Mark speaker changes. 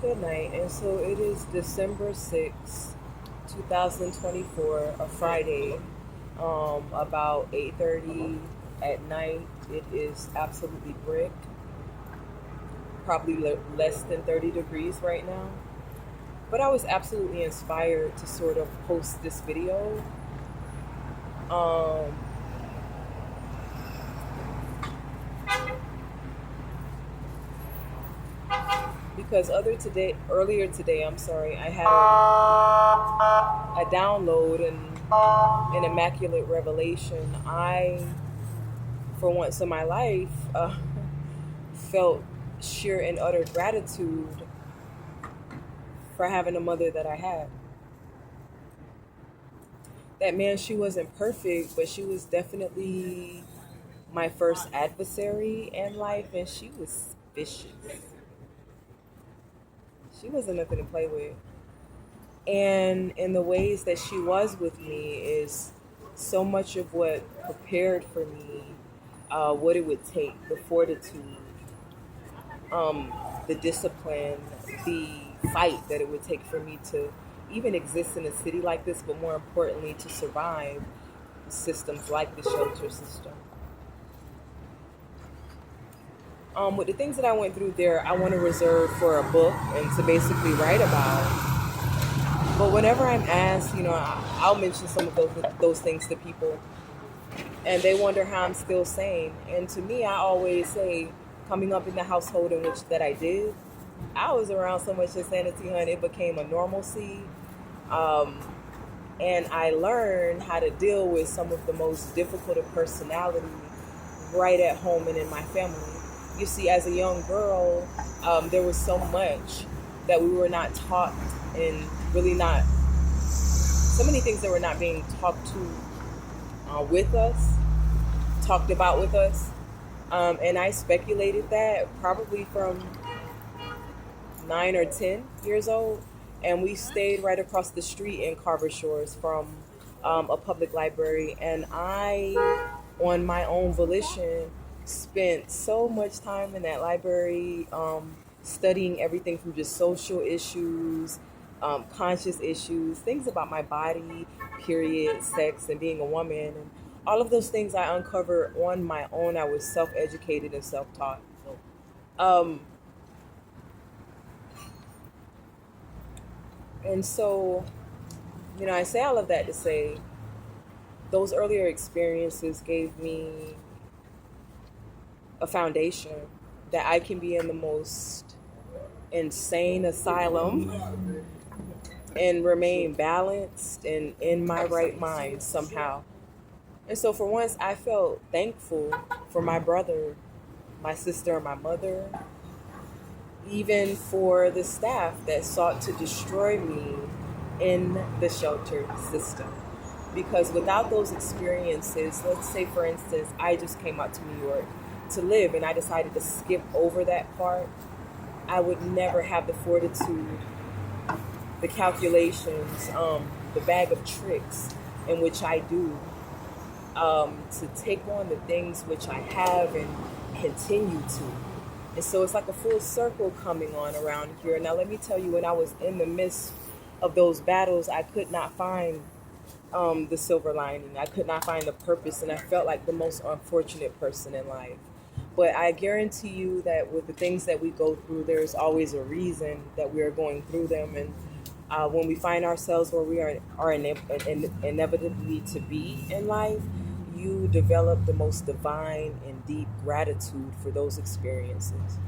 Speaker 1: Good night. And so it is December 6th, 2024, a Friday, about 8:30 at night. It is absolutely brick, probably less than 30 degrees right now. But I was absolutely inspired to sort of post this video um, because earlier today, I'm sorry, I had a download and an immaculate revelation. For once in my life, felt sheer and utter gratitude for having a mother that I had. That man, she wasn't perfect, but she was definitely my first adversary in life, and she was vicious. She wasn't nothing to play with. And in the ways that she was with me is so much of what prepared for me what it would take, the fortitude, um, the discipline, the fight that it would take for me to even exist in a city like this, but more importantly, to survive systems like the shelter system. With the things that I went through there, I want to reserve for a book and to basically write about. But whenever I'm asked, I'll mention some of those things to people, and they wonder how I'm still sane. And to me, I always say, coming up in the household in which that I did, I was around so much insanity, honey, it became a normalcy. Um, and I learned how to deal with some of the most difficult of personality right at home and in my family. You see, as a young girl, there was so much that we were not taught, and really not, so many things that were not being talked to with us, talked about with us. And I speculated that probably from 9 or 10 years old. And we stayed right across the street in Carver Shores from a public library. And I, on my own volition, spent so much time in that library, studying everything from just social issues, conscious issues, things about my body, period, sex, and being a woman. And all of those things I uncovered on my own. I was self educated and self taught. Um, and so, I say all of that to say those earlier experiences gave me a foundation that I can be in the most insane asylum and remain balanced and in my right mind somehow. And so for once, I felt thankful for my brother, my sister, and my mother, even for the staff that sought to destroy me in the shelter system. Because without those experiences, let's say for instance, I just came out to New York to live and I decided to skip over that part, I would never have the fortitude, the calculations, the bag of tricks in which I do, to take on the things which I have and continue to. And so it's like a full circle coming on around here. Now, let me tell you, when I was in the midst of those battles, I could not find the silver lining. I could not find the purpose, and I felt like the most unfortunate person in life. But I guarantee you that with the things that we go through, there's always a reason that we are going through them. And when we find ourselves where we are inevitably to be in life, you develop the most divine and deep gratitude for those experiences.